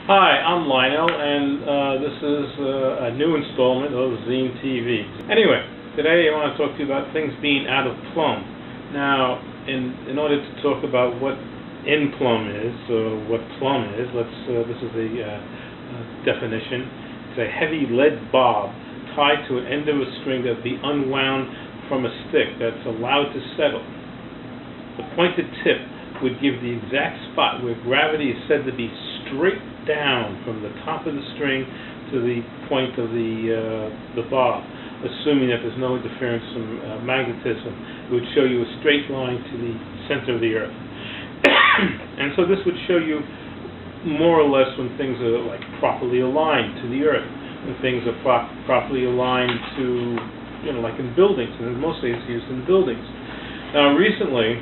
Hi, I'm Lionel, and this is a new installment of Zine TV. Anyway, today I want to talk to you about things being out of Plumb. Now, in order to talk about what in Plumb is, or what Plumb is, this is the definition. It's a heavy lead bob tied to an end of a string that be unwound from a stick that's allowed to settle. The pointed tip would give the exact spot where gravity is said to be straight down from the top of the string to the point of the bob, assuming that there's no interference from magnetism. It would show you a straight line to the center of the Earth. And so this would show you more or less when things are like properly aligned to the Earth, when things are properly aligned to, like in buildings, and mostly it's used in buildings. Now recently,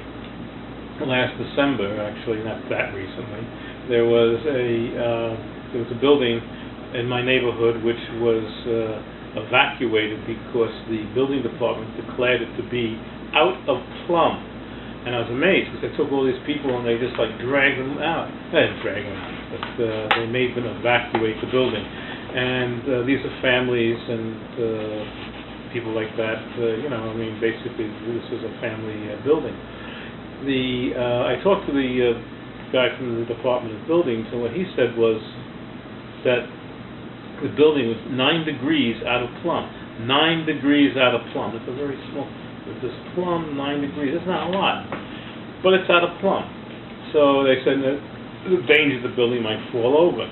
last December, actually not that recently, there was a building in my neighborhood which was evacuated because the building department declared it to be out of Plumb. And I was amazed because they took all these people and they just like dragged them out. They didn't drag them out, but they made them evacuate the building. And these are families and people like that. Basically this is a family building. I talked to the guy from the Department of Buildings, and what he said was that the building was 9 degrees out of Plumb. 9 degrees out of Plumb. It's a very small. If this Plumb 9 degrees, it's not a lot, but it's out of Plumb. So they said that the danger the building might fall over.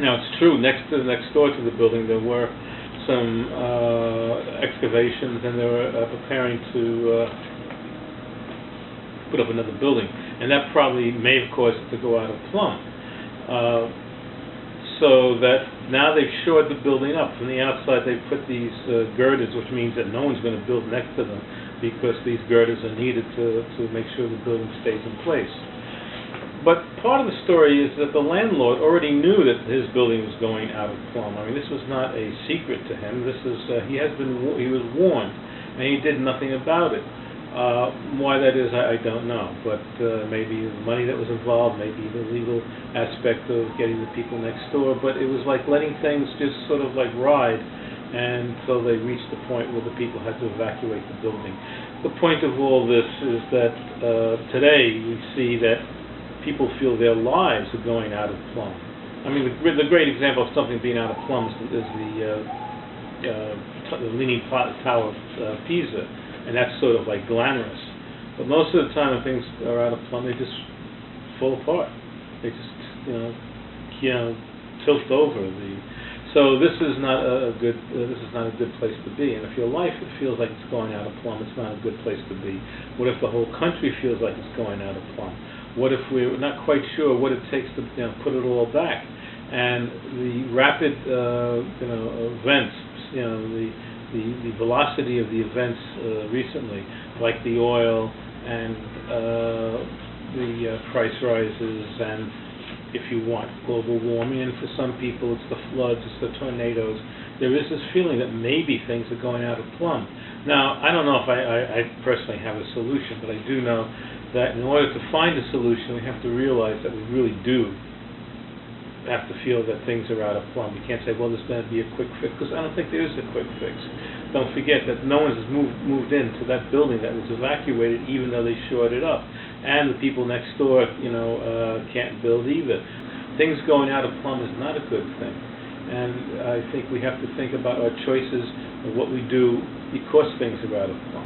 Now it's true. Next door to the building, there were some excavations, and they were preparing to put up another building, and that probably may have caused it to go out of Plumb. So that now they've shored the building up. From the outside, they've put these girders, which means that no one's going to build next to them because these girders are needed to make sure the building stays in place. But part of the story is that the landlord already knew that his building was going out of Plumb. I mean, this was not a secret to him. This is he was warned, and he did nothing about it. Why that is, I don't know, but maybe the money that was involved, maybe the legal aspect of getting the people next door, but it was like letting things just sort of like ride until they reached the point where the people had to evacuate the building. The point of all this is that today we see that people feel their lives are going out of Plumb. I mean, the great example of something being out of Plumb is the Leaning Tower of Pisa. And that's sort of like glamorous. But most of the time when things are out of Plumb, they just fall apart. They just, tilt over. So this is not a good place to be. And if your life feels like it's going out of Plumb, it's not a good place to be. What if the whole country feels like it's going out of Plumb? What if we're not quite sure what it takes to put it all back? And the rapid events, the velocity of the events recently, like the oil and the price rises, and if you want global warming, and for some people it's the floods, it's the tornadoes. There is this feeling that maybe things are going out of Plumb. Now, I don't know if I personally have a solution, but I do know that in order to find a solution, we have to realize that we really do have to feel that things are out of Plumb. You can't say, well, there's going to be a quick fix, because I don't think there is a quick fix. Don't forget that no one has moved into that building that was evacuated, even though they shored it up. And the people next door, can't build either. Things going out of Plumb is not a good thing. And I think we have to think about our choices of what we do because things are out of Plumb.